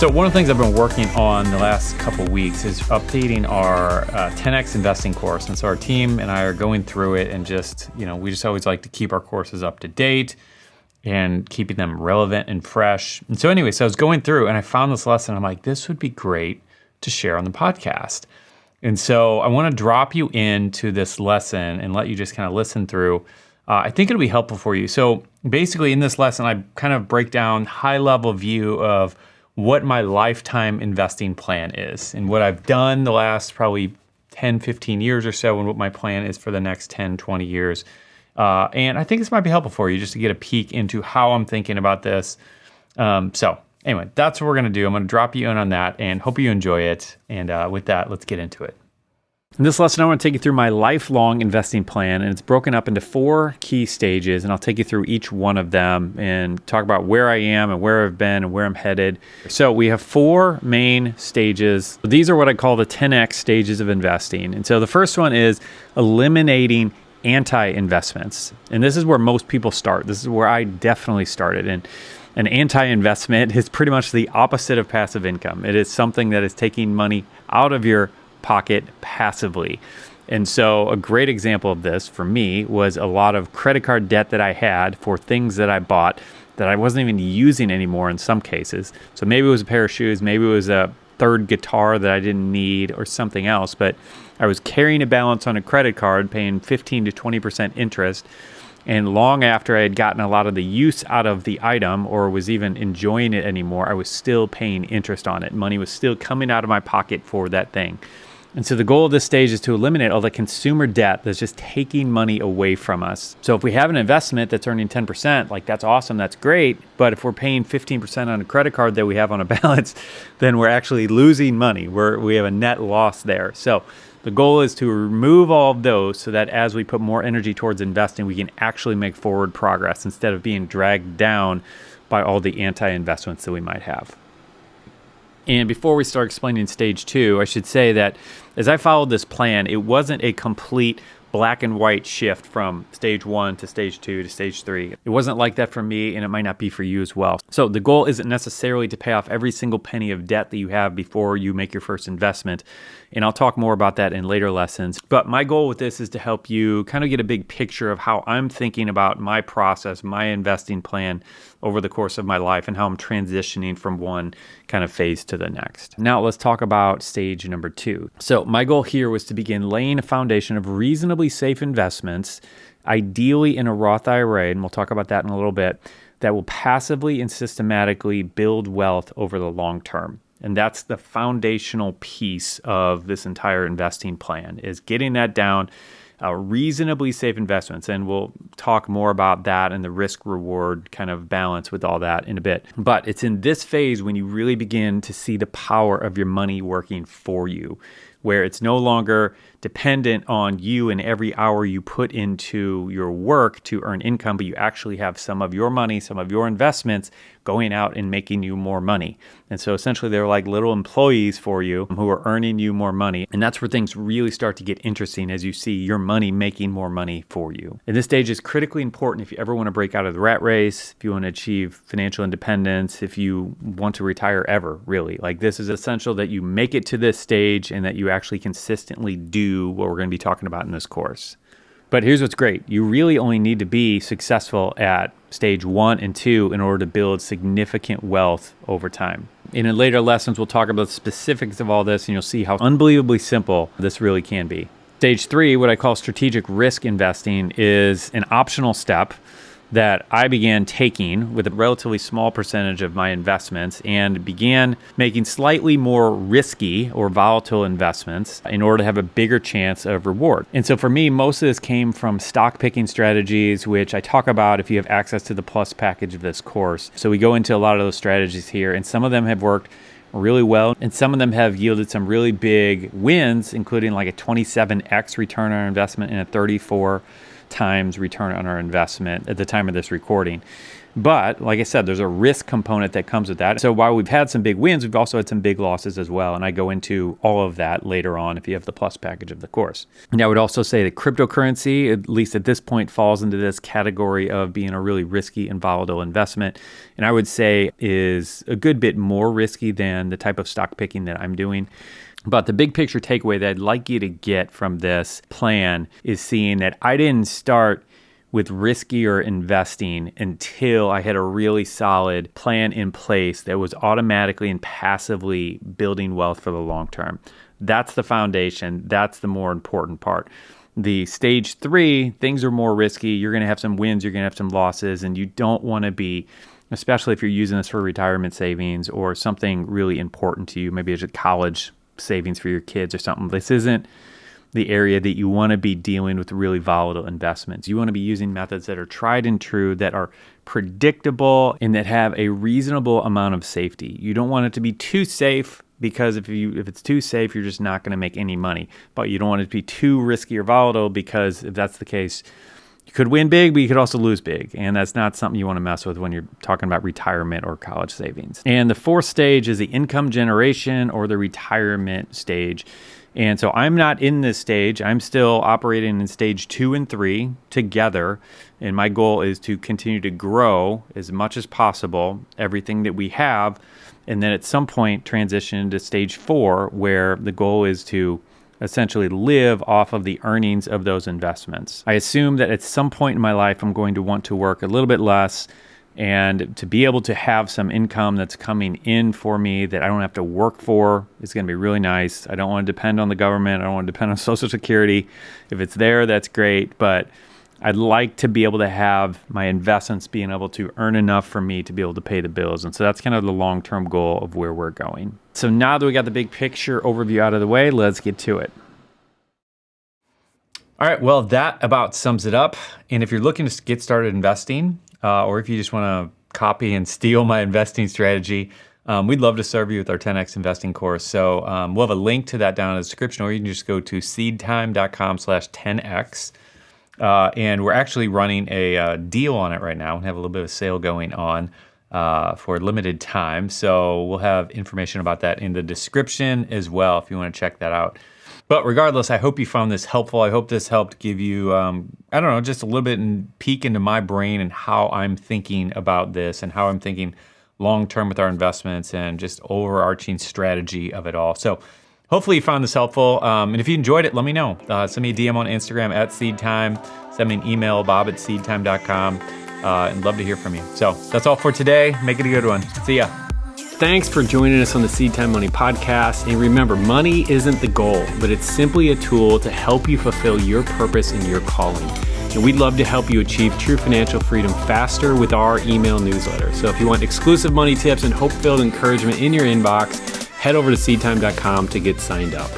So one of the things I've been working on the last couple weeks is updating our 10X investing course. And so our team and I are going through it and we just always like to keep our courses up to date and keeping them relevant and fresh. And so I was going through and I found this lesson. I'm like, this would be great to share on the podcast. And so I want to drop you into this lesson and let you just kind of listen through. I think it'll be helpful for you. So basically in this lesson, I kind of break down high-level view of what my lifetime investing plan is and what I've done the last probably 10, 15 years or so and what my plan is for the next 10, 20 years. And I think this might be helpful for you just to get a peek into how I'm thinking about this. So anyway, that's what we're going to do. I'm going to drop you in on that and hope you enjoy it. And with that, let's get into it. In this lesson, I want to take you through my lifelong investing plan, and it's broken up into 4 key stages, and I'll take you through each one of them and talk about where I am and where I've been and where I'm headed. So we have 4 main stages. These are what I call the 10X stages of investing. And so the first one is eliminating anti-investments. And this is where most people start. This is where I definitely started. And an anti-investment is pretty much the opposite of passive income. It is something that is taking money out of your pocket passively. And so a great example of this for me was a lot of credit card debt that I had for things that I bought that I wasn't even using anymore in some cases. So maybe it was a pair of shoes, maybe it was a third guitar that I didn't need or something else, but I was carrying a balance on a credit card paying 15 to 20% interest. And long after I had gotten a lot of the use out of the item or was even enjoying it anymore, I was still paying interest on it. Money was still coming out of my pocket for that thing. And so the goal of this stage is to eliminate all the consumer debt that's just taking money away from us. So if we have an investment that's earning 10%, like that's awesome, that's great. But if we're paying 15% on a credit card that we have on a balance, then we're actually losing money. We have a net loss there. So the goal is to remove all of those so that as we put more energy towards investing, we can actually make forward progress instead of being dragged down by all the anti-investments that we might have. And before we start explaining stage 2, I should say that as I followed this plan, it wasn't a complete black and white shift from stage 1 to stage 2 to stage 3. It wasn't like that for me, and it might not be for you as well. So the goal isn't necessarily to pay off every single penny of debt that you have before you make your first investment. And I'll talk more about that in later lessons. But my goal with this is to help you kind of get a big picture of how I'm thinking about my process, my investing plan over the course of my life and how I'm transitioning from one kind of phase to the next. Now let's talk about stage number 2. So my goal here was to begin laying a foundation of reasonably safe investments, ideally in a Roth IRA, and we'll talk about that in a little bit, that will passively and systematically build wealth over the long term. And that's the foundational piece of this entire investing plan, is getting that down, reasonably safe investments. And we'll talk more about that and the risk reward kind of balance with all that in a bit. But it's in this phase when you really begin to see the power of your money working for you, where it's no longer dependent on you and every hour you put into your work to earn income, but you actually have some of your money, some of your investments going out and making you more money. And so essentially they're like little employees for you who are earning you more money. And that's where things really start to get interesting as you see your money making more money for you. And this stage is critically important if you ever want to break out of the rat race, if you want to achieve financial independence, if you want to retire ever, really. Like this is essential that you make it to this stage and that you actually consistently do what we're going to be talking about in this course. But here's what's great. You really only need to be successful at stage 1 and 2 in order to build significant wealth over time. And in later lessons, we'll talk about the specifics of all this, and you'll see how unbelievably simple this really can be. Stage 3, what I call strategic risk investing, is an optional step that I began taking with a relatively small percentage of my investments and began making slightly more risky or volatile investments in order to have a bigger chance of reward. And so for me, most of this came from stock picking strategies, which I talk about if you have access to the Plus package of this course. So we go into a lot of those strategies here, and some of them have worked really well, and some of them have yielded some really big wins, including like a 27x return on investment and a 34 times return on our investment at the time of this recording. But like I said, there's a risk component that comes with that. So while we've had some big wins, we've also had some big losses as well. And I go into all of that later on if you have the plus package of the course. And I would also say that cryptocurrency, at least at this point, falls into this category of being a really risky and volatile investment. And I would say is a good bit more risky than the type of stock picking that I'm doing. But the big picture takeaway that I'd like you to get from this plan is seeing that I didn't start with riskier investing until I had a really solid plan in place that was automatically and passively building wealth for the long term. That's the foundation. That's the more important part. The stage 3, things are more risky. You're going to have some wins, you're going to have some losses, and you don't want to be, especially if you're using this for retirement savings or something really important to you, maybe it's a college savings for your kids or something. This isn't the area that you want to be dealing with really volatile investments. You want to be using methods that are tried and true, that are predictable, and that have a reasonable amount of safety. You don't want it to be too safe, because if it's too safe, you're just not going to make any money. But you don't want it to be too risky or volatile, because if that's the case, you could win big, but you could also lose big. And that's not something you want to mess with when you're talking about retirement or college savings. And the 4th stage is the income generation or the retirement stage. And so I'm not in this stage. I'm still operating in stage 2 and 3 together. And my goal is to continue to grow as much as possible everything that we have. And then at some point transition into stage 4, where the goal is to essentially live off of the earnings of those investments. I assume that at some point in my life, I'm going to want to work a little bit less, and to be able to have some income that's coming in for me that I don't have to work for is going to be really nice. I don't want to depend on the government. I don't want to depend on Social Security. If it's there, that's great. But I'd like to be able to have my investments being able to earn enough for me to be able to pay the bills. And so that's kind of the long-term goal of where we're going. So now that we got the big picture overview out of the way, let's get to it. All right, well, that about sums it up. And if you're looking to get started investing, or if you just want to copy and steal my investing strategy, we'd love to serve you with our 10X investing course. So we'll have a link to that down in the description, or you can just go to seedtime.com/10X. And we're actually running a deal on it right now and have a little bit of a sale going on for a limited time. So we'll have information about that in the description as well if you want to check that out. But regardless, I hope you found this helpful. I hope this helped give you, just a little bit peek into my brain and how I'm thinking about this and how I'm thinking long-term with our investments and just overarching strategy of it all. So hopefully you found this helpful. And if you enjoyed it, let me know. Send me a DM on Instagram at SeedTime. Send me an email, bob@seedtime.com. And love to hear from you. So that's all for today. Make it a good one. See ya. Thanks for joining us on the SeedTime Money Podcast. And remember, money isn't the goal, but it's simply a tool to help you fulfill your purpose and your calling. And we'd love to help you achieve true financial freedom faster with our email newsletter. So if you want exclusive money tips and hope-filled encouragement in your inbox, head over to seedtime.com to get signed up.